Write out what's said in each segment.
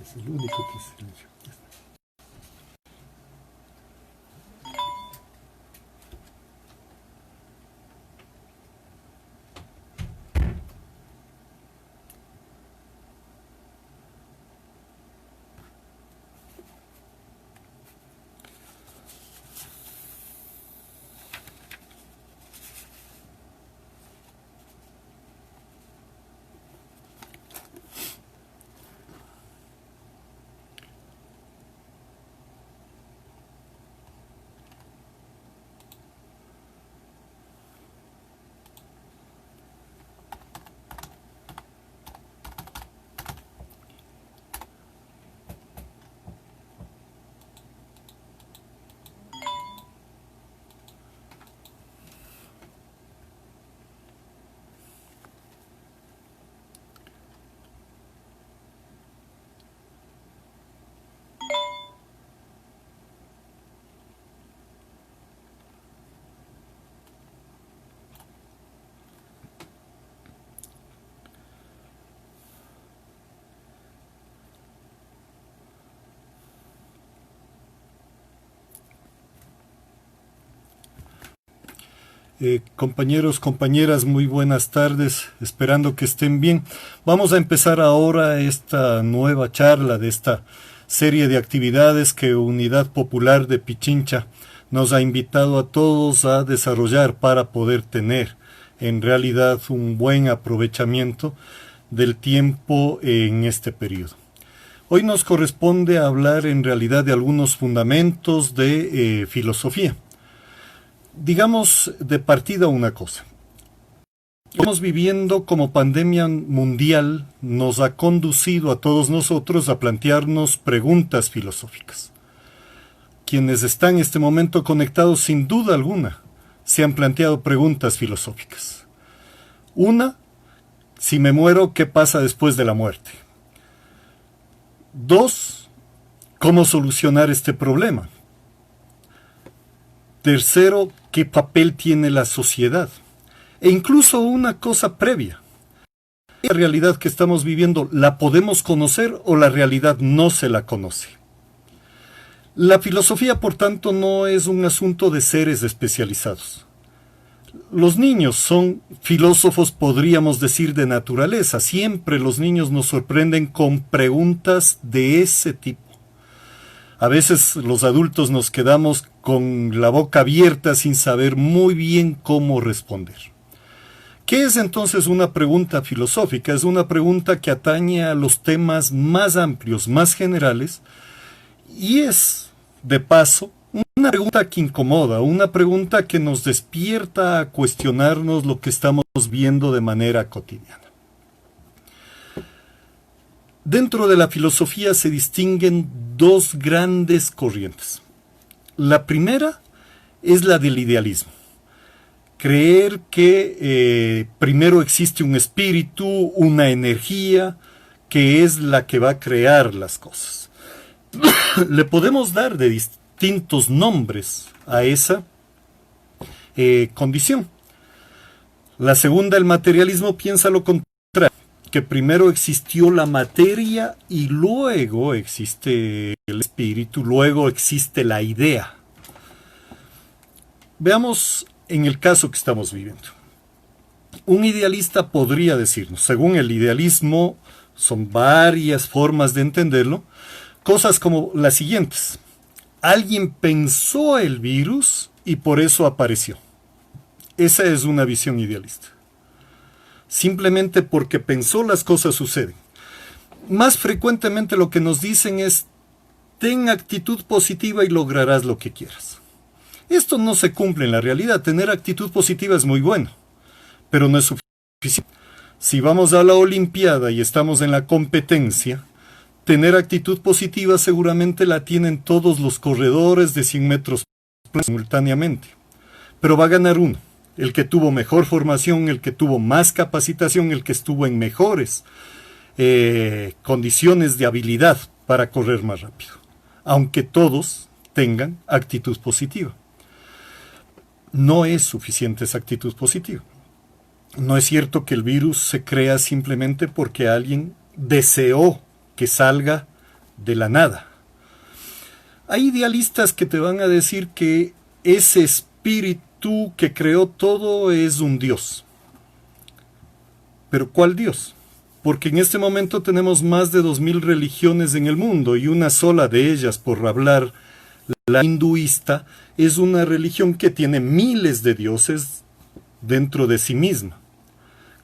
Es el único que es silencio. Compañeros, compañeras, muy buenas tardes, esperando que estén bien. Vamos a empezar ahora esta nueva charla de esta serie de actividades que Unidad Popular de Pichincha nos ha invitado a todos a desarrollar para poder tener en realidad un buen aprovechamiento del tiempo en este periodo. Hoy nos corresponde hablar en realidad de algunos fundamentos de filosofía. Digamos de partida una cosa. Estamos viviendo como pandemia mundial nos ha conducido a todos nosotros a plantearnos preguntas filosóficas. Quienes están en este momento conectados sin duda alguna se han planteado preguntas filosóficas. Una, si me muero, ¿qué pasa después de la muerte? Dos, ¿cómo solucionar este problema? Tercero, ¿qué papel tiene la sociedad? E incluso una cosa previa. ¿La realidad que estamos viviendo la podemos conocer o la realidad no se la conoce? La filosofía, por tanto, no es un asunto de seres especializados. Los niños son filósofos, podríamos decir, de naturaleza. Siempre los niños nos sorprenden con preguntas de ese tipo. A veces los adultos nos quedamos con la boca abierta sin saber muy bien cómo responder. ¿Qué es entonces una pregunta filosófica? Es una pregunta que atañe a los temas más amplios, más generales, y es, de paso, una pregunta que incomoda, una pregunta que nos despierta a cuestionarnos lo que estamos viendo de manera cotidiana. Dentro de la filosofía se distinguen dos grandes corrientes. La primera es la del idealismo. Creer que primero existe un espíritu, una energía, que es la que va a crear las cosas. Le podemos dar de distintos nombres a esa condición. La segunda, el materialismo, piensa lo contrario, que primero existió la materia y luego existe el espíritu, luego existe la idea. Veamos en el caso que estamos viviendo. Un idealista podría decirnos, según el idealismo, son varias formas de entenderlo, cosas como las siguientes. Alguien pensó el virus y por eso apareció. Esa es una visión idealista. Simplemente porque pensó las cosas suceden. Más frecuentemente lo que nos dicen es, ten actitud positiva y lograrás lo que quieras. Esto no se cumple en la realidad. Tener actitud positiva es muy bueno, pero no es suficiente. Si vamos a la Olimpiada y estamos en la competencia, tener actitud positiva seguramente la tienen todos los corredores de 100 metros simultáneamente, pero va a ganar uno. El que tuvo mejor formación, el que tuvo más capacitación, el que estuvo en mejores condiciones de habilidad para correr más rápido, aunque todos tengan actitud positiva. No es suficiente esa actitud positiva. No es cierto que el virus se crea simplemente porque alguien deseó que salga de la nada. Hay idealistas que te van a decir que ese espíritu que creó todo es un Dios. ¿Pero cuál Dios? Porque en este momento tenemos más de 2000 religiones en el mundo y una sola de ellas, por hablar, la hinduista, es una religión que tiene miles de dioses dentro de sí misma.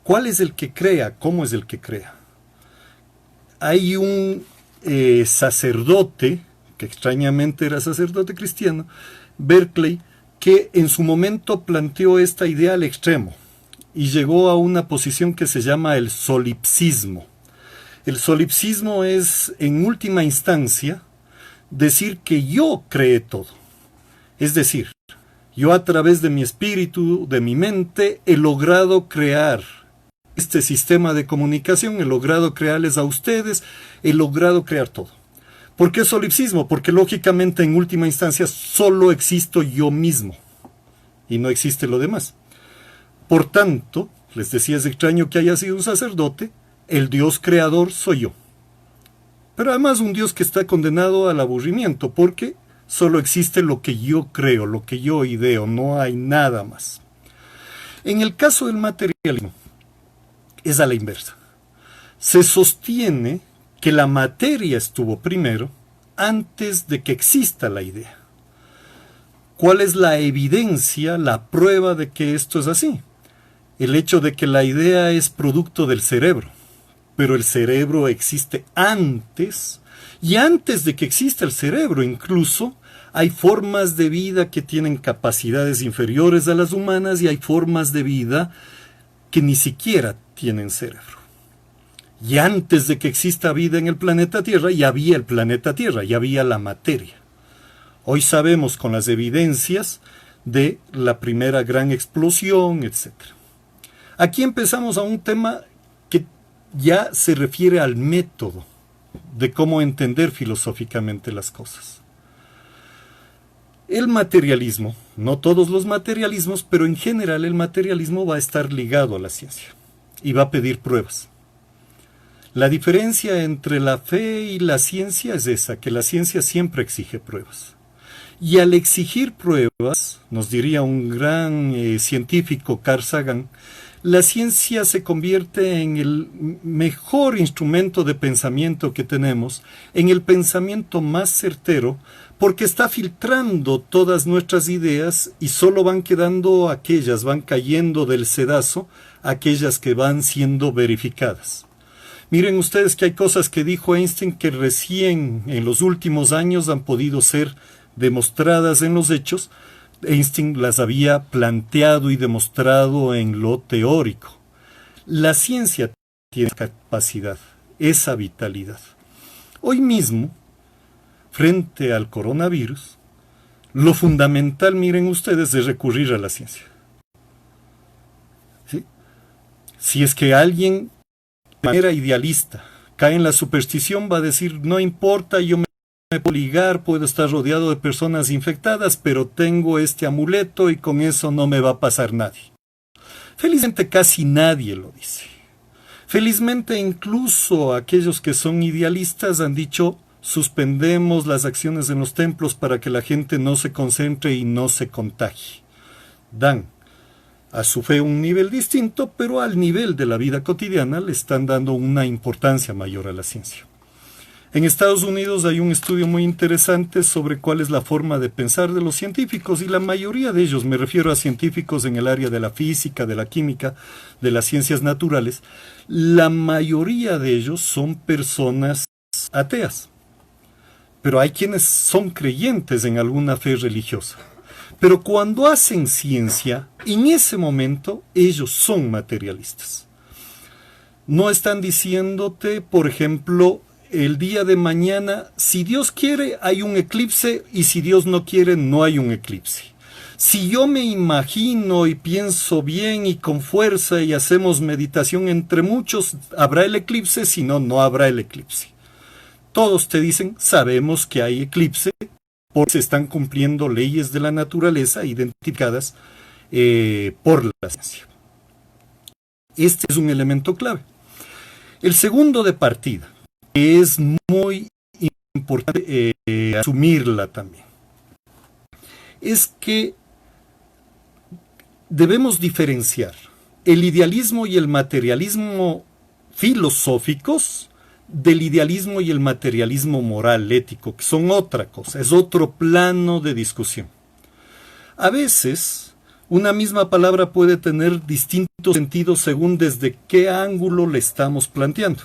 ¿Cuál es el que crea? ¿Cómo es el que crea? Hay un sacerdote, que extrañamente era sacerdote cristiano, Berkeley, que en su momento planteó esta idea al extremo y llegó a una posición que se llama el solipsismo. El solipsismo es, en última instancia, decir que yo creé todo. Es decir, yo a través de mi espíritu, de mi mente, he logrado crear este sistema de comunicación, he logrado crearles a ustedes, he logrado crear todo. ¿Por qué solipsismo? Porque lógicamente en última instancia solo existo yo mismo y no existe lo demás. Por tanto, les decía, es extraño que haya sido un sacerdote, el Dios creador soy yo. Pero además un Dios que está condenado al aburrimiento porque solo existe lo que yo creo, lo que yo ideo, no hay nada más. En el caso del materialismo, es a la inversa. Se sostiene que la materia estuvo primero antes de que exista la idea. ¿Cuál es la evidencia, la prueba de que esto es así? El hecho de que la idea es producto del cerebro, pero el cerebro existe antes, y antes de que exista el cerebro incluso, hay formas de vida que tienen capacidades inferiores a las humanas y hay formas de vida que ni siquiera tienen cerebro. Y antes de que exista vida en el planeta Tierra, ya había el planeta Tierra, ya había la materia. Hoy sabemos con las evidencias de la primera gran explosión, etc. Aquí empezamos a un tema que ya se refiere al método de cómo entender filosóficamente las cosas. El materialismo, no todos los materialismos, pero en general el materialismo va a estar ligado a la ciencia y va a pedir pruebas. La diferencia entre la fe y la ciencia es esa, que la ciencia siempre exige pruebas. Y al exigir pruebas, nos diría un gran científico, Carl Sagan, la ciencia se convierte en el mejor instrumento de pensamiento que tenemos, en el pensamiento más certero, porque está filtrando todas nuestras ideas y solo van quedando aquellas, van cayendo del sedazo, aquellas que van siendo verificadas. Miren ustedes que hay cosas que dijo Einstein que recién en los últimos años han podido ser demostradas en los hechos. Einstein las había planteado y demostrado en lo teórico. La ciencia tiene capacidad, esa vitalidad. Hoy mismo, frente al coronavirus, lo fundamental, miren ustedes, es recurrir a la ciencia. ¿Sí? Si es que alguien de manera idealista cae en la superstición, va a decir, no importa, yo me puedo ligar, puedo estar rodeado de personas infectadas, pero tengo este amuleto y con eso no me va a pasar nadie. Felizmente casi nadie lo dice. Felizmente incluso aquellos que son idealistas han dicho, suspendemos las acciones en los templos para que la gente no se concentre y no se contagie. Dan a su fe un nivel distinto, pero al nivel de la vida cotidiana le están dando una importancia mayor a la ciencia. En Estados Unidos hay un estudio muy interesante sobre cuál es la forma de pensar de los científicos, y la mayoría de ellos, me refiero a científicos en el área de la física, de la química, de las ciencias naturales, la mayoría de ellos son personas ateas. Pero hay quienes son creyentes en alguna fe religiosa. Pero cuando hacen ciencia, en ese momento ellos son materialistas. No están diciéndote, por ejemplo, el día de mañana, si Dios quiere, hay un eclipse, y si Dios no quiere, no hay un eclipse. Si yo me imagino y pienso bien y con fuerza y hacemos meditación entre muchos, habrá el eclipse, si no, no habrá el eclipse. Todos te dicen, sabemos que hay eclipse, porque se están cumpliendo leyes de la naturaleza identificadas por la ciencia. Este es un elemento clave. El segundo de partida, que es muy importante asumirla también, es que debemos diferenciar el idealismo y el materialismo filosóficos del idealismo y el materialismo moral, ético, que son otra cosa, es otro plano de discusión. A veces, una misma palabra puede tener distintos sentidos según desde qué ángulo le estamos planteando.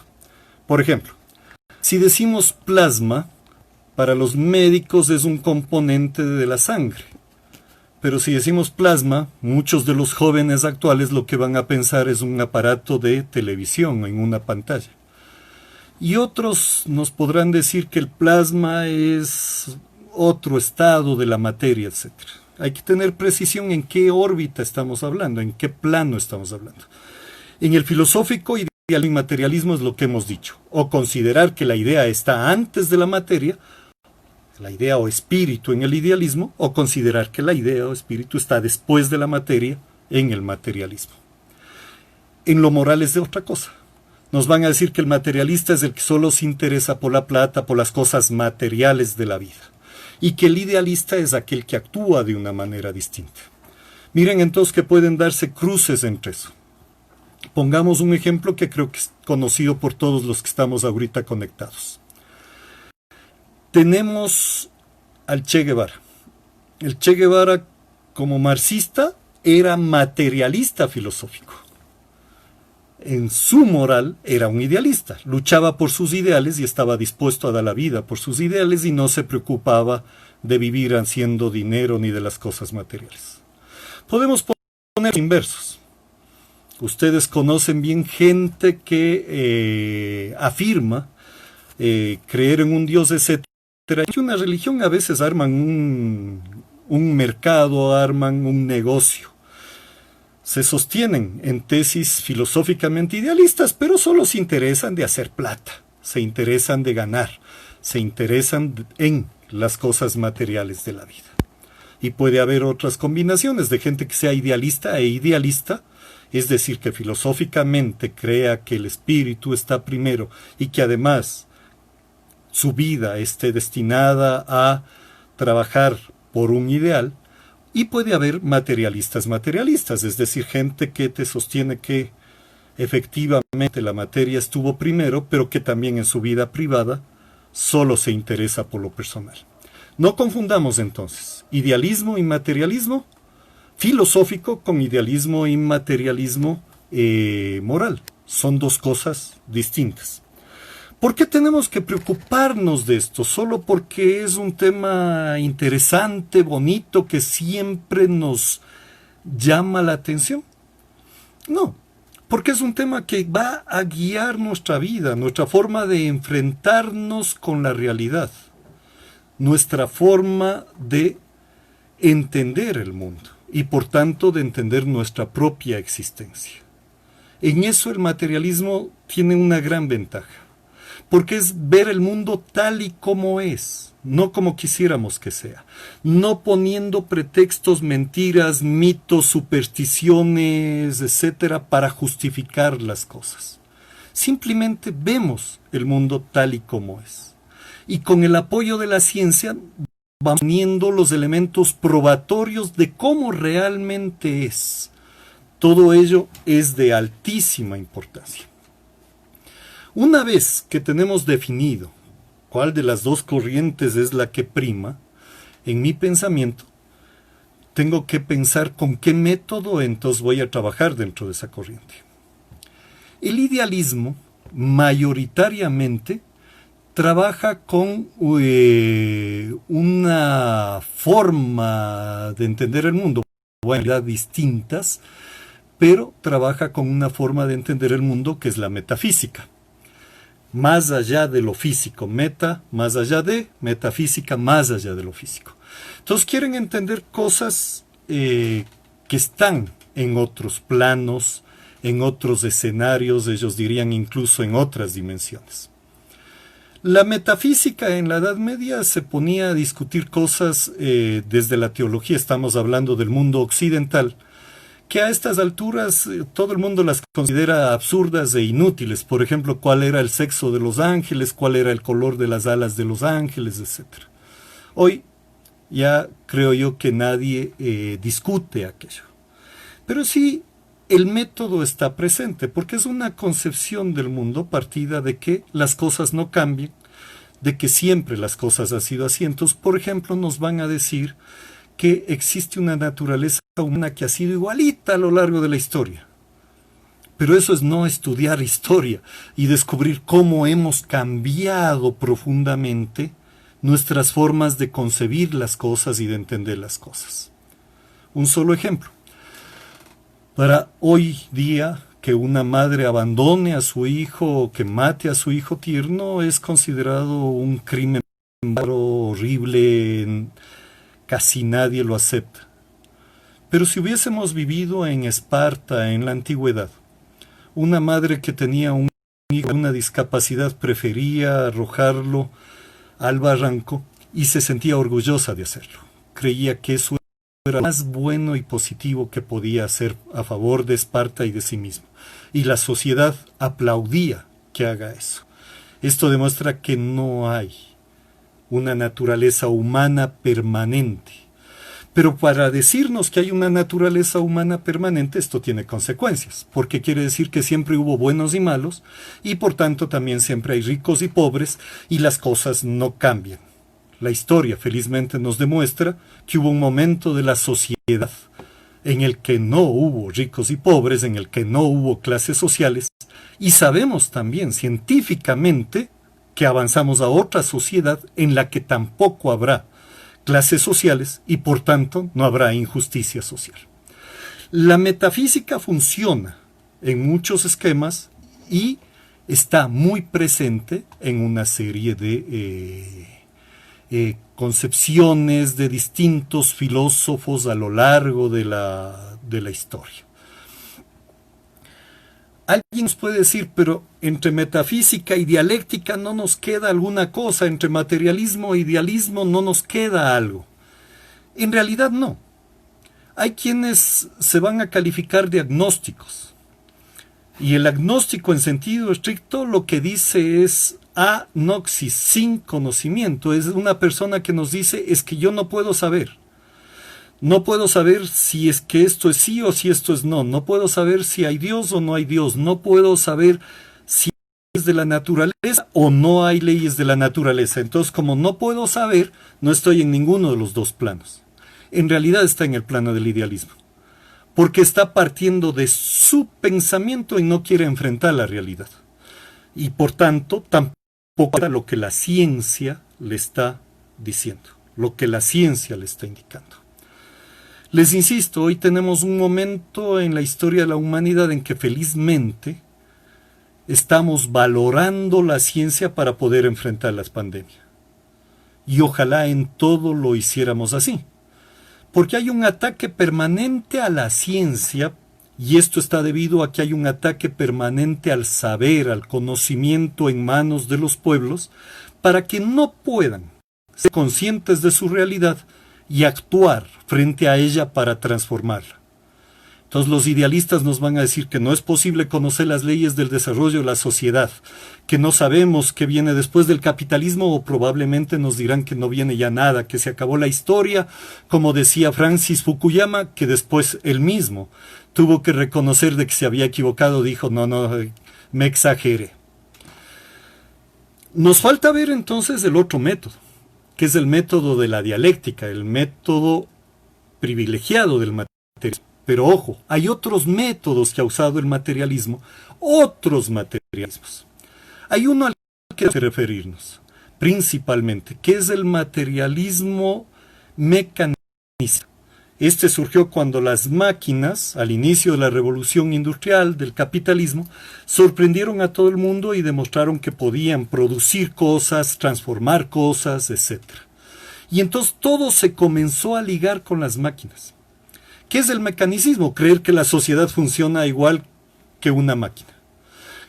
Por ejemplo, si decimos plasma, para los médicos es un componente de la sangre. Pero si decimos plasma, muchos de los jóvenes actuales lo que van a pensar es un aparato de televisión en una pantalla. Y otros nos podrán decir que el plasma es otro estado de la materia, etc. Hay que tener precisión en qué órbita estamos hablando, en qué plano estamos hablando. En el filosófico y el materialismo es lo que hemos dicho. O considerar que la idea está antes de la materia, la idea o espíritu en el idealismo, o considerar que la idea o espíritu está después de la materia en el materialismo. En lo moral es de otra cosa. Nos van a decir que el materialista es el que solo se interesa por la plata, por las cosas materiales de la vida, y que el idealista es aquel que actúa de una manera distinta. Miren entonces que pueden darse cruces entre eso. Pongamos un ejemplo que creo que es conocido por todos los que estamos ahorita conectados. Tenemos al Che Guevara. El Che Guevara, como marxista, era materialista filosófico. En su moral era un idealista, luchaba por sus ideales y estaba dispuesto a dar la vida por sus ideales y no se preocupaba de vivir haciendo dinero ni de las cosas materiales. Podemos poner inversos. Ustedes conocen bien gente que afirma creer en un Dios, etcétera. Y una religión a veces arman un mercado, arman un negocio. Se sostienen en tesis filosóficamente idealistas, pero solo se interesan de hacer plata, se interesan de ganar, se interesan en las cosas materiales de la vida. Y puede haber otras combinaciones de gente que sea idealista e idealista, es decir, que filosóficamente crea que el espíritu está primero y que además su vida esté destinada a trabajar por un ideal. Y puede haber materialistas, es decir, gente que te sostiene que efectivamente la materia estuvo primero, pero que también en su vida privada solo se interesa por lo personal. No confundamos entonces idealismo y materialismo filosófico con idealismo y materialismo moral. Son dos cosas distintas. ¿Por qué tenemos que preocuparnos de esto? ¿Solo porque es un tema interesante, bonito, que siempre nos llama la atención? No, porque es un tema que va a guiar nuestra vida, nuestra forma de enfrentarnos con la realidad, nuestra forma de entender el mundo y por tanto de entender nuestra propia existencia. En eso el materialismo tiene una gran ventaja. Porque es ver el mundo tal y como es, no como quisiéramos que sea, no poniendo pretextos, mentiras, mitos, supersticiones, etcétera, para justificar las cosas. Simplemente vemos el mundo tal y como es. Y con el apoyo de la ciencia vamos poniendo los elementos probatorios de cómo realmente es. Todo ello es de altísima importancia. Una vez que tenemos definido cuál de las dos corrientes es la que prima, en mi pensamiento, tengo que pensar con qué método entonces voy a trabajar dentro de esa corriente. El idealismo mayoritariamente trabaja con una forma de entender el mundo, bueno, distintas, pero trabaja con una forma de entender el mundo que es la metafísica. Más allá de lo físico, más allá de, metafísica, más allá de lo físico. Entonces quieren entender cosas que están en otros planos, en otros escenarios, ellos dirían incluso en otras dimensiones. La metafísica en la Edad Media se ponía a discutir cosas desde la teología, estamos hablando del mundo occidental, que a estas alturas todo el mundo las considera absurdas e inútiles. Por ejemplo, cuál era el sexo de los ángeles, cuál era el color de las alas de los ángeles, etc. Hoy ya creo yo que nadie discute aquello. Pero sí, el método está presente, porque es una concepción del mundo partida de que las cosas no cambian, de que siempre las cosas han sido así. Entonces, por ejemplo, nos van a decir que existe una naturaleza humana que ha sido igualita a lo largo de la historia. Pero eso es no estudiar historia y descubrir cómo hemos cambiado profundamente nuestras formas de concebir las cosas y de entender las cosas. Un solo ejemplo. Para hoy día, que una madre abandone a su hijo o que mate a su hijo tierno es considerado un crimen horrible. Casi nadie lo acepta. Pero si hubiésemos vivido en Esparta, en la antigüedad, una madre que tenía un hijo con una discapacidad prefería arrojarlo al barranco y se sentía orgullosa de hacerlo. Creía que eso era lo más bueno y positivo que podía hacer a favor de Esparta y de sí mismo. Y la sociedad aplaudía que haga eso. Esto demuestra que no hay una naturaleza humana permanente. Pero para decirnos que hay una naturaleza humana permanente, esto tiene consecuencias, porque quiere decir que siempre hubo buenos y malos, y por tanto también siempre hay ricos y pobres, y las cosas no cambian. La historia felizmente nos demuestra que hubo un momento de la sociedad en el que no hubo ricos y pobres, en el que no hubo clases sociales, y sabemos también científicamente que avanzamos a otra sociedad en la que tampoco habrá clases sociales y por tanto no habrá injusticia social. La metafísica funciona en muchos esquemas y está muy presente en una serie de concepciones de distintos filósofos a lo largo de la historia. Alguien nos puede decir, pero entre metafísica y dialéctica no nos queda alguna cosa, entre materialismo e idealismo no nos queda algo. En realidad no. Hay quienes se van a calificar de agnósticos. Y el agnóstico en sentido estricto lo que dice es agnosis, sin conocimiento. Es una persona que nos dice, es que yo no puedo saber. No puedo saber si es que esto es sí o si esto es no. No puedo saber si hay Dios o no hay Dios. No puedo saber si hay leyes de la naturaleza o no hay leyes de la naturaleza. Entonces, como no puedo saber, no estoy en ninguno de los dos planos. En realidad está en el plano del idealismo. Porque está partiendo de su pensamiento y no quiere enfrentar la realidad. Y por tanto, tampoco era lo que la ciencia le está diciendo, lo que la ciencia le está indicando. Les insisto, hoy tenemos un momento en la historia de la humanidad en que felizmente estamos valorando la ciencia para poder enfrentar las pandemias. Y ojalá en todo lo hiciéramos así. Porque hay un ataque permanente a la ciencia, y esto está debido a que hay un ataque permanente al saber, al conocimiento en manos de los pueblos, para que no puedan ser conscientes de su realidad y actuar frente a ella para transformarla. Entonces los idealistas nos van a decir que no es posible conocer las leyes del desarrollo de la sociedad, que no sabemos qué viene después del capitalismo, o probablemente nos dirán que no viene ya nada, que se acabó la historia, como decía Francis Fukuyama, que después él mismo tuvo que reconocer de que se había equivocado, dijo, no, me exageré. Nos falta ver entonces el otro método, que es el método de la dialéctica, el método privilegiado del materialismo. Pero ojo, hay otros métodos que ha usado el materialismo, otros materialismos. Hay uno al que hay que referirnos, principalmente, que es el materialismo mecanicista. Este surgió cuando las máquinas, al inicio de la revolución industrial, del capitalismo, sorprendieron a todo el mundo y demostraron que podían producir cosas, transformar cosas, etc. Y entonces todo se comenzó a ligar con las máquinas. ¿Qué es el mecanicismo? Creer que la sociedad funciona igual que una máquina.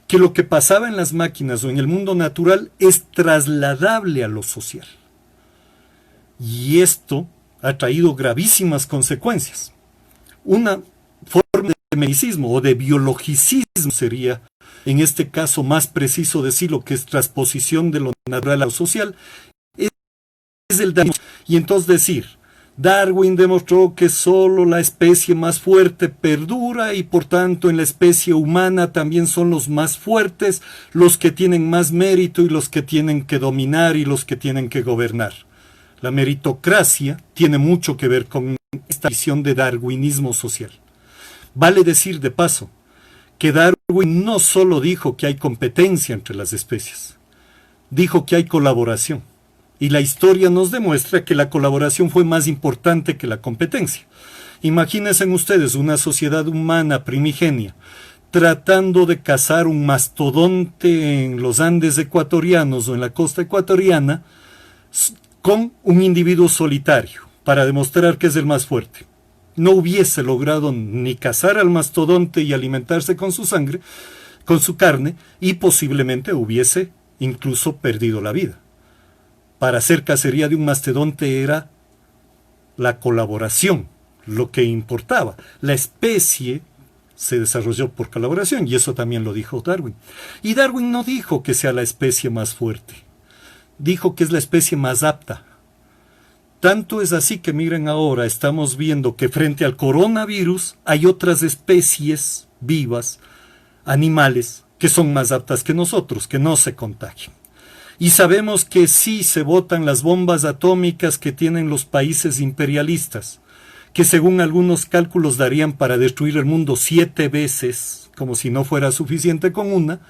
Que lo que pasaba en las máquinas o en el mundo natural es trasladable a lo social. Y esto ha traído gravísimas consecuencias. Una forma de mecanicismo o de biologicismo sería, en este caso más preciso decir lo que es transposición de lo natural a lo social, es el daño. Y entonces decir, Darwin demostró que solo la especie más fuerte perdura y por tanto en la especie humana también son los más fuertes, los que tienen más mérito y los que tienen que dominar y los que tienen que gobernar. La meritocracia tiene mucho que ver con esta visión de darwinismo social. Vale decir de paso que Darwin no solo dijo que hay competencia entre las especies, dijo que hay colaboración. Y la historia nos demuestra que la colaboración fue más importante que la competencia. Imagínense ustedes una sociedad humana primigenia tratando de cazar un mastodonte en los Andes ecuatorianos o en la costa ecuatoriana con un individuo solitario para demostrar que es el más fuerte. No hubiese logrado ni cazar al mastodonte y alimentarse con su sangre, con su carne, y posiblemente hubiese incluso perdido la vida. Para hacer cacería de un mastodonte era la colaboración, lo que importaba. La especie se desarrolló por colaboración, y eso también lo dijo Darwin. Y Darwin no dijo que sea la especie más fuerte, dijo que es la especie más apta. Tanto es así que miren ahora, estamos viendo que frente al coronavirus hay otras especies vivas, animales, que son más aptas que nosotros, que no se contagian. Y sabemos que sí se botan las bombas atómicas que tienen los países imperialistas, que según algunos cálculos darían para destruir el mundo 7 veces, como si no fuera suficiente con una.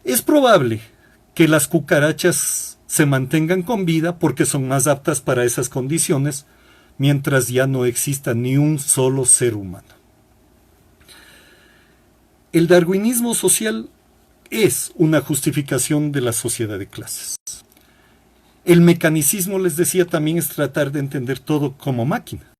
Es probable que las cucarachas se mantengan con vida porque son más aptas para esas condiciones, mientras ya no exista ni un solo ser humano. El darwinismo social es una justificación de la sociedad de clases. El mecanicismo, les decía, también es tratar de entender todo como máquina.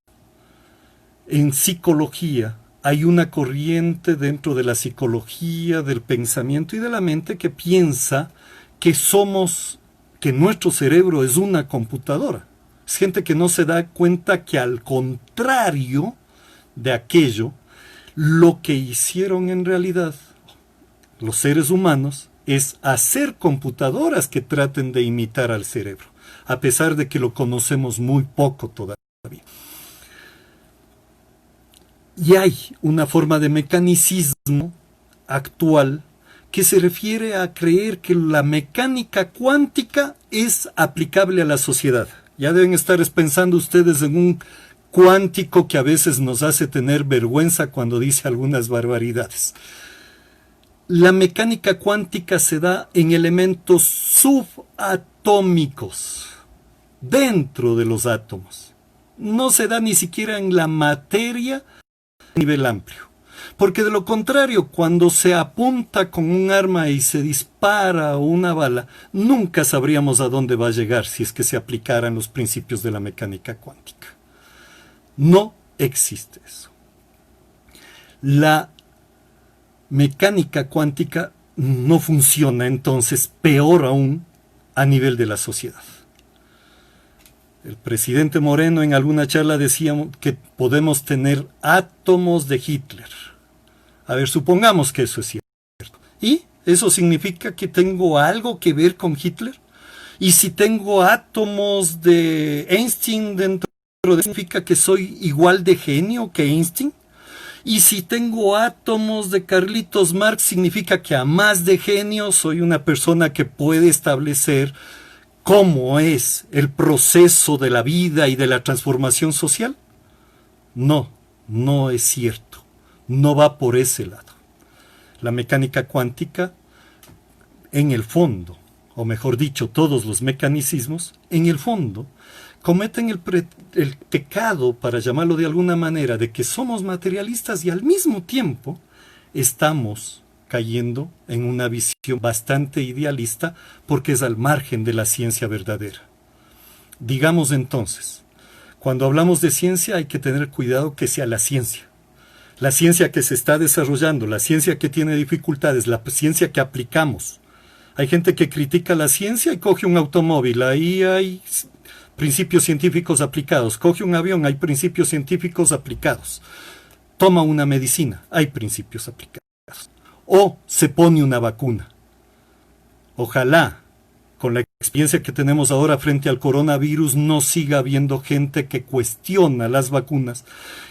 En psicología hay una corriente dentro de la psicología, del pensamiento y de la mente que piensa que nuestro cerebro es una computadora. Es gente que no se da cuenta que al contrario de aquello, lo que hicieron en realidad los seres humanos es hacer computadoras que traten de imitar al cerebro, a pesar de que lo conocemos muy poco todavía. Y hay una forma de mecanicismo actual que se refiere a creer que la mecánica cuántica es aplicable a la sociedad. Ya deben estar pensando ustedes en un cuántico que a veces nos hace tener vergüenza cuando dice algunas barbaridades. La mecánica cuántica se da en elementos subatómicos, dentro de los átomos. No se da ni siquiera en la materia a nivel amplio. Porque de lo contrario, cuando se apunta con un arma y se dispara una bala, nunca sabríamos a dónde va a llegar si es que se aplicaran los principios de la mecánica cuántica. No existe eso. La mecánica cuántica no funciona, entonces, peor aún, a nivel de la sociedad. El presidente Moreno en alguna charla decía que podemos tener átomos de Hitler. A ver, supongamos que eso es cierto. ¿Y eso significa que tengo algo que ver con Hitler? Y si tengo átomos de Einstein dentro de ¿significa que soy igual de genio que Einstein? Y si tengo átomos de Carlitos Marx, ¿significa que a más de genio soy una persona que puede establecer cómo es el proceso de la vida y de la transformación social? No, no es cierto. No va por ese lado. La mecánica cuántica, en el fondo, o mejor dicho, todos los mecanicismos, en el fondo, cometen el pecado, para llamarlo de alguna manera, de que somos materialistas y al mismo tiempo estamos cayendo en una visión bastante idealista porque es al margen de la ciencia verdadera. Digamos entonces, cuando hablamos de ciencia hay que tener cuidado que sea la ciencia que se está desarrollando, la ciencia que tiene dificultades, la ciencia que aplicamos. Hay gente que critica la ciencia y coge un automóvil, ahí hay principios científicos aplicados. Coge un avión, hay principios científicos aplicados. Toma una medicina, hay principios aplicados. O se pone una vacuna. Ojalá, con la experiencia que tenemos ahora frente al coronavirus, no siga habiendo gente que cuestiona las vacunas,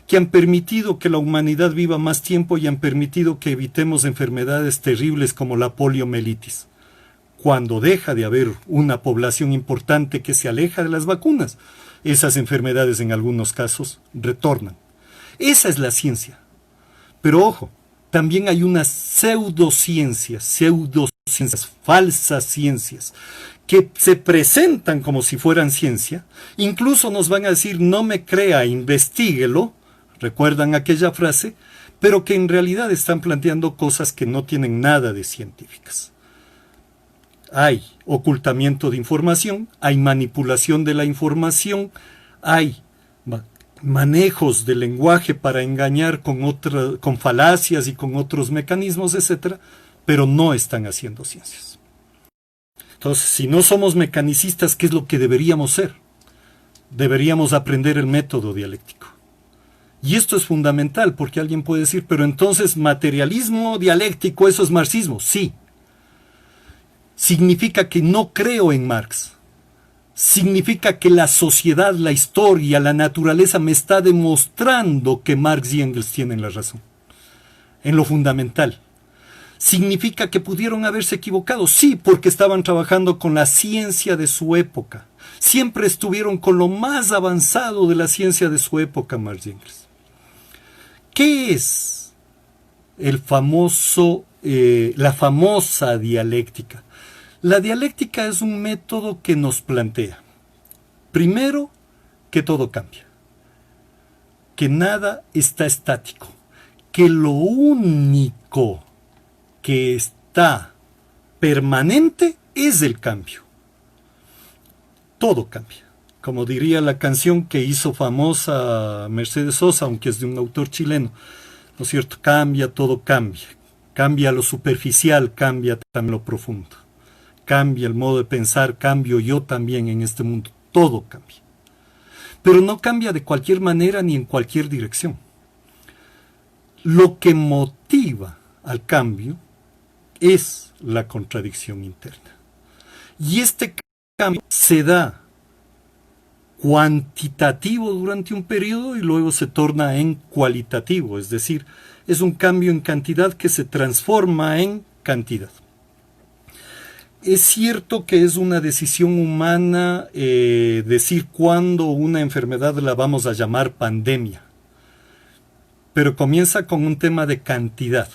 que han permitido que la humanidad viva más tiempo y han permitido que evitemos enfermedades terribles como la poliomielitis. Cuando deja de haber una población importante que se aleja de las vacunas, esas enfermedades en algunos casos retornan. Esa es la ciencia. Pero ojo, también hay unas pseudociencias, falsas ciencias, que se presentan como si fueran ciencia. Incluso nos van a decir, no me crea, investíguelo, recuerdan aquella frase, pero que en realidad están planteando cosas que no tienen nada de científicas. Hay ocultamiento de información, hay manipulación de la información, hay manejos del lenguaje para engañar con falacias y con otros mecanismos, etc., pero no están haciendo ciencias. Entonces, si no somos mecanicistas, ¿qué es lo que deberíamos ser? Deberíamos aprender el método dialéctico. Y esto es fundamental, porque alguien puede decir, pero entonces materialismo dialéctico, ¿eso es marxismo? Sí. Significa que no creo en Marx. significa que la sociedad, la historia, la naturaleza me está demostrando que Marx y Engels tienen la razón, en lo fundamental. ¿Significa que pudieron haberse equivocado? Sí, porque estaban trabajando con la ciencia de su época. Siempre estuvieron con lo más avanzado de la ciencia de su época, Marx y Engels. ¿Qué es la famosa dialéctica? La dialéctica es un método que nos plantea, primero, que todo cambia, que nada está estático, que lo único que está permanente es el cambio. Todo cambia. Como diría la canción que hizo famosa Mercedes Sosa, aunque es de un autor chileno, ¿no es cierto? Cambia, todo cambia. Cambia lo superficial, cambia también lo profundo. Cambia el modo de pensar, cambio yo también en este mundo. Todo cambia. Pero no cambia de cualquier manera ni en cualquier dirección. Lo que motiva al cambio es la contradicción interna. Y este cambio se da cuantitativo durante un periodo y luego se torna en cualitativo, es decir, es un cambio en cantidad que se transforma en cantidad. Es cierto que es una decisión humana decir cuándo una enfermedad la vamos a llamar pandemia, pero comienza con un tema de cantidad.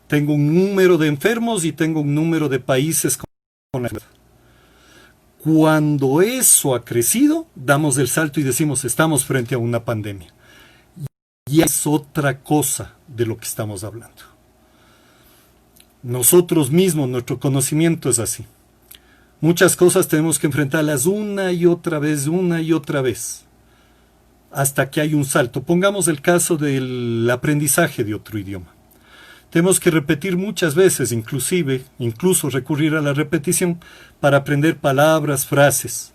Tengo un número de enfermos y tengo un número de países con la enfermedad. Cuando eso ha crecido, damos el salto y decimos, estamos frente a una pandemia. Y es otra cosa de lo que estamos hablando. Nosotros mismos, nuestro conocimiento es así. Muchas cosas tenemos que enfrentarlas una y otra vez, hasta que hay un salto. Pongamos el caso del aprendizaje de otro idioma. Tenemos que repetir muchas veces, incluso recurrir a la repetición para aprender palabras, frases.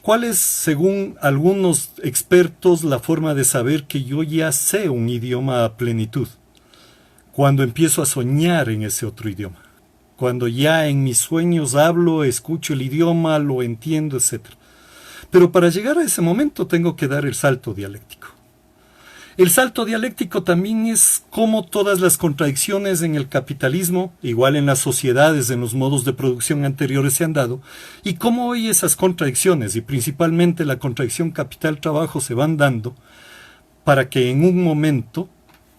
¿Cuál es, según algunos expertos, la forma de saber que yo ya sé un idioma a plenitud? Cuando empiezo a soñar en ese otro idioma. Cuando ya en mis sueños hablo, escucho el idioma, lo entiendo, etc. Pero para llegar a ese momento tengo que dar el salto dialéctico. El salto dialéctico también es como todas las contradicciones en el capitalismo, igual en las sociedades, en los modos de producción anteriores se han dado, y cómo hoy esas contradicciones, y principalmente la contradicción capital-trabajo, se van dando para que en un momento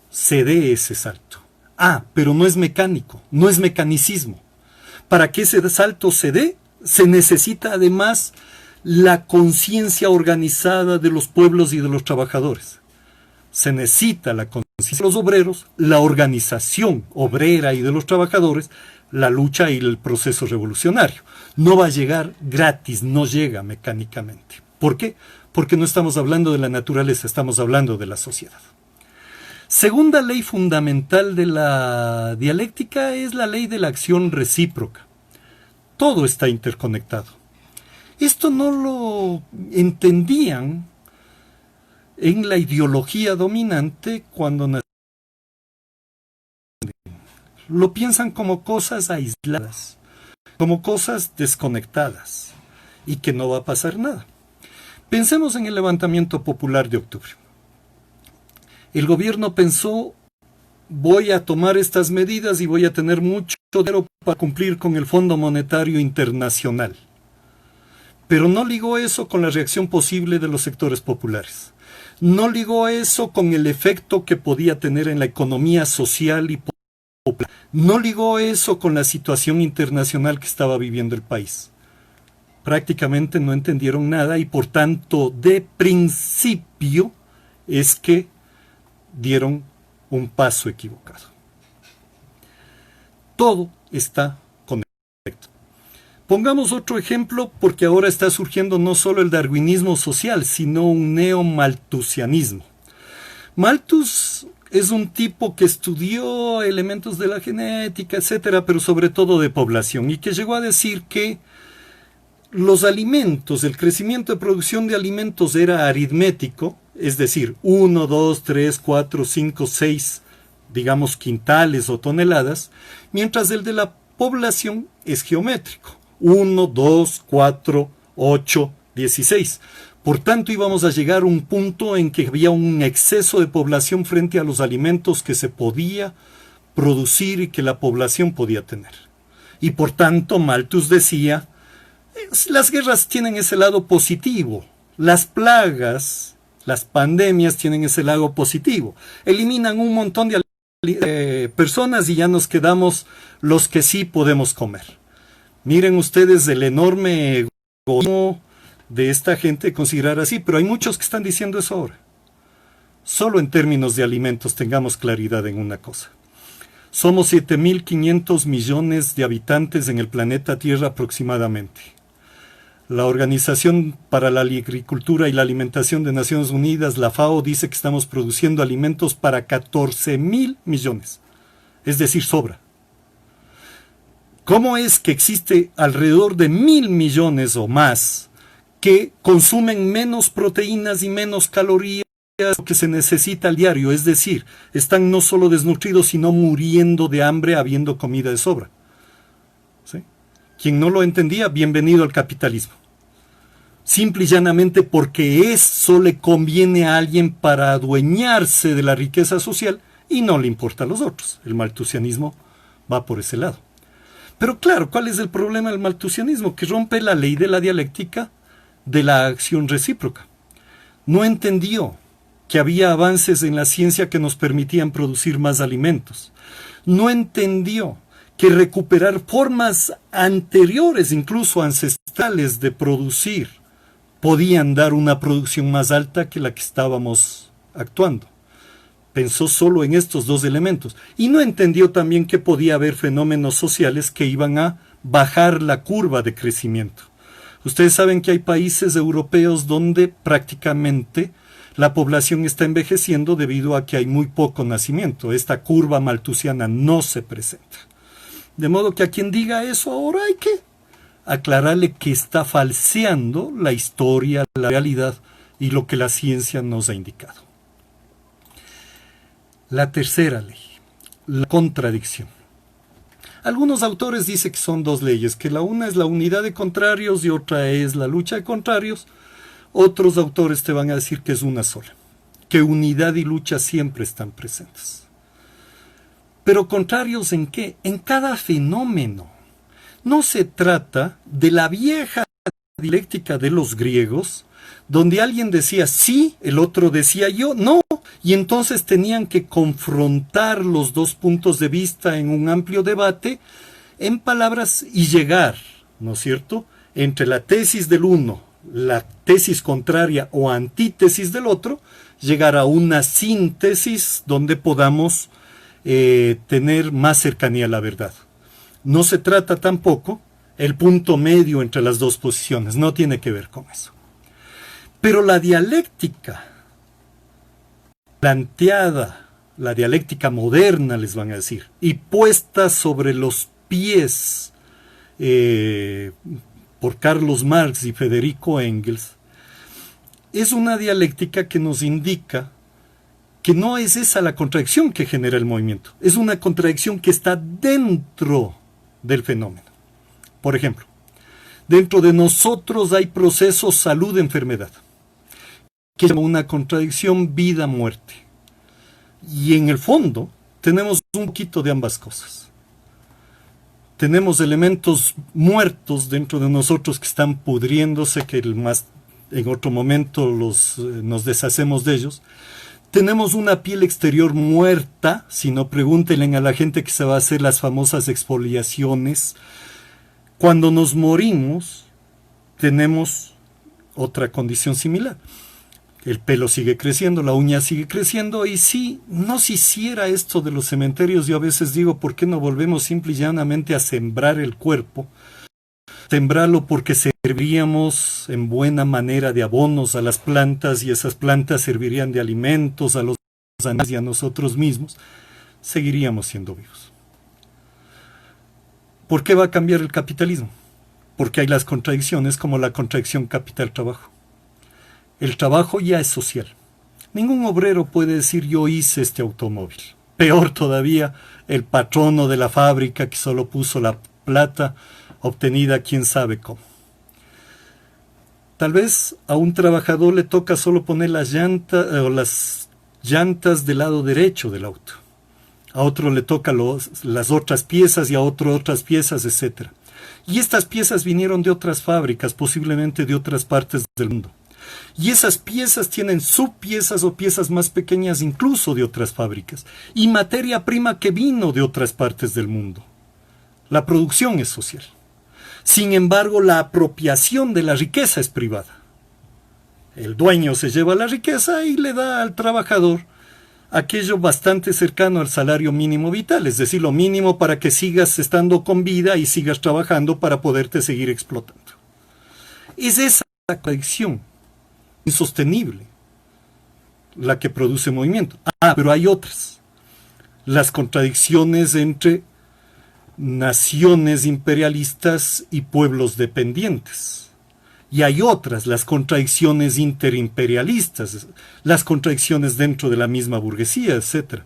se dé ese salto. Pero no es mecánico, no es mecanicismo. Para que ese salto se dé, se necesita además la conciencia organizada de los pueblos y de los trabajadores. Se necesita la conciencia de los obreros, la organización obrera y de los trabajadores, la lucha y el proceso revolucionario. No va a llegar gratis, no llega mecánicamente. ¿Por qué? Porque no estamos hablando de la naturaleza, estamos hablando de la sociedad. Segunda ley fundamental de la dialéctica es la ley de la acción recíproca. Todo está interconectado. Esto no lo entendían en la ideología dominante cuando lo piensan como cosas aisladas, como cosas desconectadas y que no va a pasar nada. Pensemos en el levantamiento popular de octubre. El gobierno pensó, voy a tomar estas medidas y voy a tener mucho dinero para cumplir con el Fondo Monetario Internacional. Pero no ligó eso con la reacción posible de los sectores populares. No ligó eso con el efecto que podía tener en la economía social y popular. No ligó eso con la situación internacional que estaba viviendo el país. Prácticamente no entendieron nada y por tanto de principio es que dieron un paso equivocado. Todo está conectado. Pongamos otro ejemplo porque ahora está surgiendo no solo el darwinismo social, sino un neomalthusianismo. Malthus es un tipo que estudió elementos de la genética, etcétera, pero sobre todo de población, y que llegó a decir que los alimentos, el crecimiento de producción de alimentos era aritmético, es decir, 1, 2, 3, 4, 5, 6, digamos quintales o toneladas, mientras el de la población es geométrico. 1, 2, 4, 8, 16. Por tanto, íbamos a llegar a un punto en que había un exceso de población frente a los alimentos que se podía producir y que la población podía tener. Y por tanto, Malthus decía, las guerras tienen ese lado positivo, las plagas, las pandemias tienen ese lado positivo, eliminan un montón de personas y ya nos quedamos los que sí podemos comer. Miren ustedes el enorme egoísmo de esta gente considerar así, pero hay muchos que están diciendo eso ahora. Solo en términos de alimentos tengamos claridad en una cosa. Somos 7.500 millones de habitantes en el planeta Tierra aproximadamente. La Organización para la Agricultura y la Alimentación de Naciones Unidas, la FAO, dice que estamos produciendo alimentos para 14.000 millones. Es decir, sobra. ¿Cómo es que existe alrededor de 1.000 millones o más que consumen menos proteínas y menos calorías que se necesita al diario? Es decir, están no solo desnutridos, sino muriendo de hambre habiendo comida de sobra. ¿Sí? Quien no lo entendía, bienvenido al capitalismo. Simple y llanamente porque eso le conviene a alguien para adueñarse de la riqueza social y no le importa a los otros. El malthusianismo va por ese lado. Pero claro, ¿cuál es el problema del malthusianismo? Que rompe la ley de la dialéctica de la acción recíproca. No entendió que había avances en la ciencia que nos permitían producir más alimentos. No entendió que recuperar formas anteriores, incluso ancestrales, de producir, podían dar una producción más alta que la que estábamos actuando. Pensó solo en estos dos elementos y no entendió también que podía haber fenómenos sociales que iban a bajar la curva de crecimiento. Ustedes saben que hay países europeos donde prácticamente la población está envejeciendo debido a que hay muy poco nacimiento. Esta curva malthusiana no se presenta. De modo que a quien diga eso ahora hay que aclararle que está falseando la historia, la realidad y lo que la ciencia nos ha indicado. La tercera ley, la contradicción. Algunos autores dicen que son dos leyes, que la una es la unidad de contrarios y otra es la lucha de contrarios. Otros autores te van a decir que es una sola, que unidad y lucha siempre están presentes. ¿Pero contrarios en qué? En cada fenómeno. No se trata de la vieja dialéctica de los griegos, donde alguien decía sí, el otro decía yo no, y entonces tenían que confrontar los dos puntos de vista en un amplio debate en palabras y llegar, ¿no es cierto?, entre la tesis del uno, la tesis contraria o antítesis del otro, llegar a una síntesis donde podamos tener más cercanía a la verdad. No se trata tampoco el punto medio entre las dos posiciones, no tiene que ver con eso. Pero la dialéctica planteada, la dialéctica moderna, les van a decir, y puesta sobre los pies por Carlos Marx y Federico Engels, es una dialéctica que nos indica que no es esa la contradicción que genera el movimiento, es una contradicción que está dentro del fenómeno. Por ejemplo, dentro de nosotros hay procesos salud-enfermedad, que es una contradicción vida-muerte. Y en el fondo tenemos un poquito de ambas cosas. Tenemos elementos muertos dentro de nosotros que están pudriéndose, que en otro momento nos deshacemos de ellos. Tenemos una piel exterior muerta, si no pregúntenle a la gente que se va a hacer las famosas exfoliaciones. Cuando nos morimos, tenemos otra condición similar. El pelo sigue creciendo, la uña sigue creciendo, y si no se hiciera esto de los cementerios, yo a veces digo, ¿por qué no volvemos simple y llanamente a sembrar el cuerpo? Sembrarlo porque serviríamos en buena manera de abonos a las plantas, y esas plantas servirían de alimentos a los animales y a nosotros mismos, seguiríamos siendo vivos. ¿Por qué va a cambiar el capitalismo? Porque hay las contradicciones como la contradicción capital-trabajo. El trabajo ya es social. Ningún obrero puede decir yo hice este automóvil. Peor todavía, el patrono de la fábrica que solo puso la plata obtenida quién sabe cómo. Tal vez a un trabajador le toca solo poner las llantas del lado derecho del auto. A otro le toca las otras piezas y a otro otras piezas, etc. Y estas piezas vinieron de otras fábricas, posiblemente de otras partes del mundo. Y esas piezas tienen subpiezas o piezas más pequeñas incluso de otras fábricas. Y materia prima que vino de otras partes del mundo. La producción es social. Sin embargo, la apropiación de la riqueza es privada. El dueño se lleva la riqueza y le da al trabajador aquello bastante cercano al salario mínimo vital, es decir, lo mínimo para que sigas estando con vida y sigas trabajando para poderte seguir explotando. Es esa contradicción insostenible la que produce movimiento. Pero hay otras. Las contradicciones entre naciones imperialistas y pueblos dependientes. Y hay otras, las contradicciones interimperialistas, las contradicciones dentro de la misma burguesía, etc.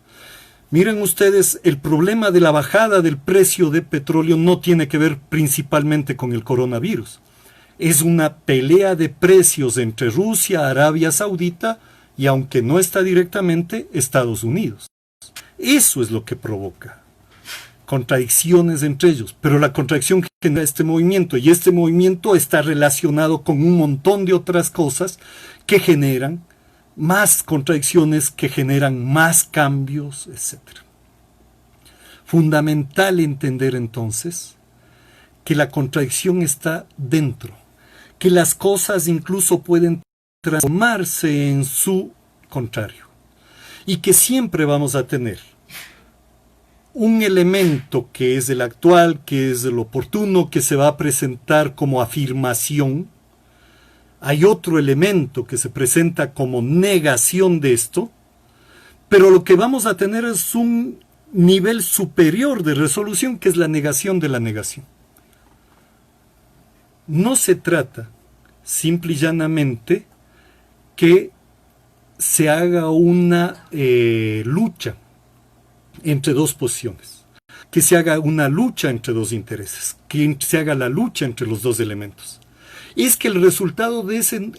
Miren ustedes, el problema de la bajada del precio de petróleo no tiene que ver principalmente con el coronavirus. Es una pelea de precios entre Rusia, Arabia Saudita y, aunque no está directamente, Estados Unidos. Eso es lo que provoca contradicciones entre ellos, pero la contradicción que genera este movimiento, y este movimiento está relacionado con un montón de otras cosas que generan más contradicciones, que generan más cambios, etc. Fundamental entender entonces que la contradicción está dentro, que las cosas incluso pueden transformarse en su contrario, y que siempre vamos a tener un elemento que es el actual, que es el oportuno, que se va a presentar como afirmación. Hay otro elemento que se presenta como negación de esto, pero lo que vamos a tener es un nivel superior de resolución, que es la negación de la negación. No se trata simple y llanamente que se haga una lucha entre dos posiciones, que se haga una lucha entre dos intereses, que se haga la lucha entre los dos elementos. Es que el resultado de ese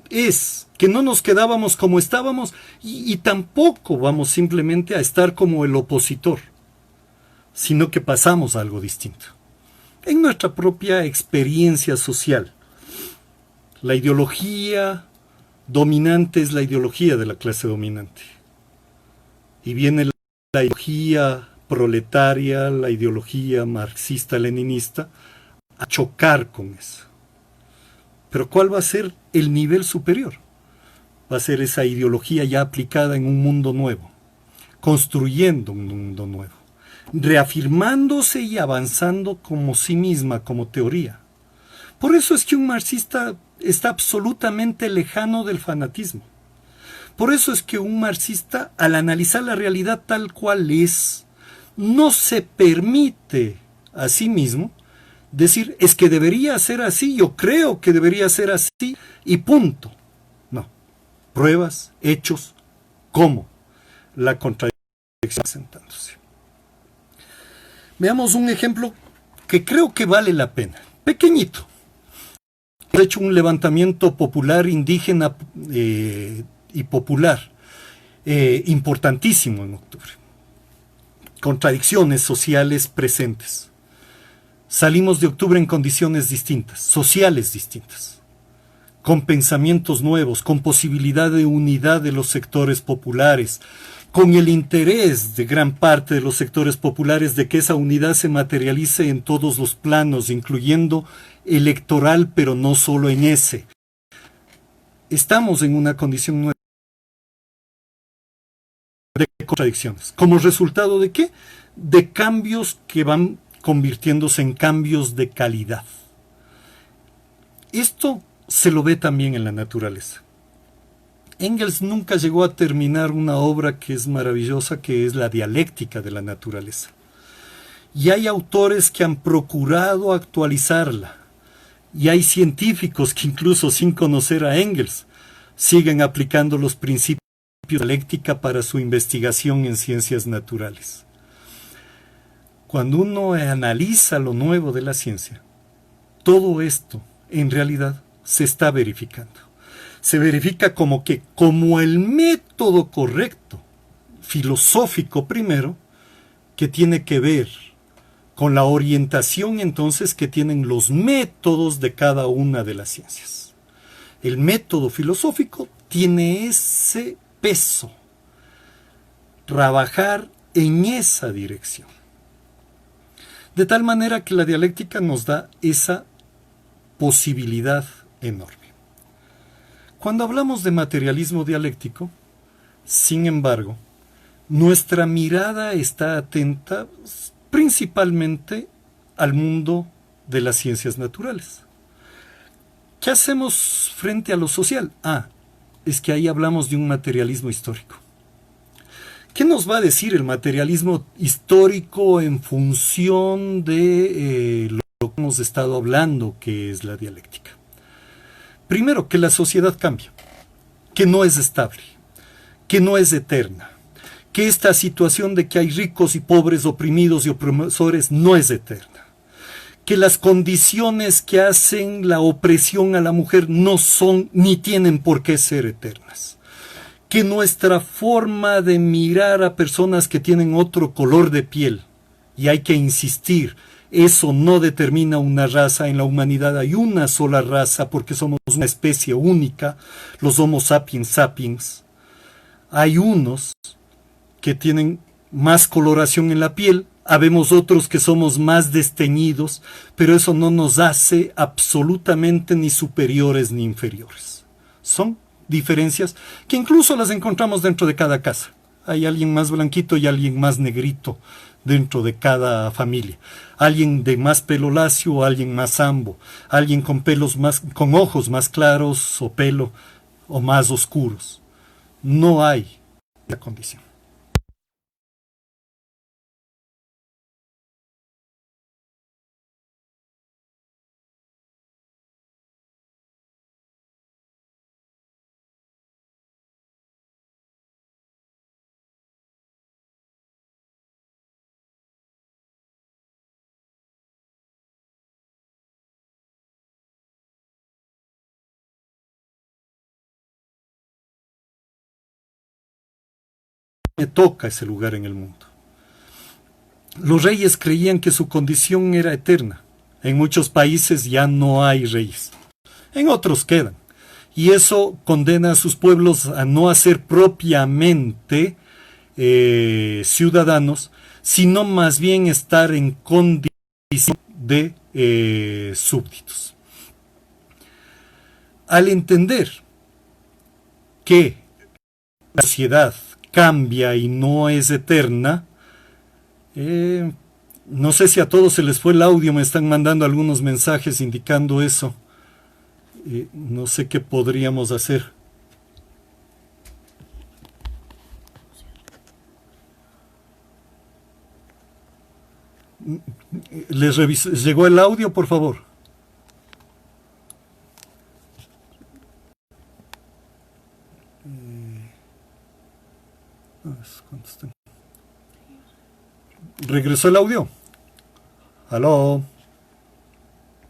es que no nos quedábamos como estábamos y tampoco vamos simplemente a estar como el opositor, sino que pasamos a algo distinto. En nuestra propia experiencia social, la ideología dominante es la ideología de la clase dominante. Y viene la ideología proletaria, la ideología marxista-leninista, a chocar con eso. Pero ¿cuál va a ser el nivel superior? Va a ser esa ideología ya aplicada en un mundo nuevo, construyendo un mundo nuevo, reafirmándose y avanzando como sí misma, como teoría. Por eso es que un marxista está absolutamente lejano del fanatismo. Por eso es que un marxista, al analizar la realidad tal cual es, no se permite a sí mismo decir, es que debería ser así, yo creo que debería ser así, y punto. No. Pruebas, hechos, cómo la contradicción presentándose. Veamos un ejemplo que creo que vale la pena. Pequeñito. He hecho un levantamiento popular indígena y popular importantísimo en octubre. Contradicciones sociales presentes. Salimos de octubre en condiciones distintas, sociales distintas, con pensamientos nuevos, con posibilidad de unidad de los sectores populares, con el interés de gran parte de los sectores populares de que esa unidad se materialice en todos los planos, incluyendo electoral, pero no solo en ese. Estamos en una condición nueva de contradicciones. ¿Como resultado de qué? De cambios que van convirtiéndose en cambios de calidad. Esto se lo ve también en la naturaleza. Engels nunca llegó a terminar una obra que es maravillosa, que es la dialéctica de la naturaleza. Y hay autores que han procurado actualizarla. Y hay científicos que incluso sin conocer a Engels siguen aplicando los principios de la dialéctica para su investigación en ciencias naturales. Cuando uno analiza lo nuevo de la ciencia, todo esto, en realidad, se está verificando. Se verifica como que, como el método correcto, filosófico primero, que tiene que ver con la orientación entonces que tienen los métodos de cada una de las ciencias. El método filosófico tiene ese peso, trabajar en esa dirección. De tal manera que la dialéctica nos da esa posibilidad enorme. Cuando hablamos de materialismo dialéctico, sin embargo, nuestra mirada está atenta principalmente al mundo de las ciencias naturales. ¿Qué hacemos frente a lo social? Es que ahí hablamos de un materialismo histórico. ¿Qué nos va a decir el materialismo histórico en función de lo que hemos estado hablando, que es la dialéctica? Primero, que la sociedad cambia, que no es estable, que no es eterna, que esta situación de que hay ricos y pobres, oprimidos y opresores no es eterna, que las condiciones que hacen la opresión a la mujer no son ni tienen por qué ser eternas, que nuestra forma de mirar a personas que tienen otro color de piel, y hay que insistir, eso no determina una raza. En la humanidad hay una sola raza porque somos una especie única, los Homo sapiens sapiens. Hay unos que tienen más coloración en la piel, habemos otros que somos más desteñidos, pero eso no nos hace absolutamente ni superiores ni inferiores. Son diferencias que incluso las encontramos dentro de cada casa. Hay alguien más blanquito y alguien más negrito dentro de cada familia. Alguien de más pelo lacio, alguien más ambo, alguien con con ojos más claros o pelo o más oscuros. No hay la condición. Me toca ese lugar en el mundo. Los reyes creían que su condición era eterna. En muchos países ya no hay reyes. En otros quedan. Y eso condena a sus pueblos a no ser propiamente ciudadanos, sino más bien estar en condición de súbditos. Al entender que la sociedad cambia y no es eterna, no sé si a todos se les fue el audio, me están mandando algunos mensajes indicando eso. No sé qué podríamos hacer. ¿Llegó el audio, por favor? ¿Regresó el audio? ¿Aló?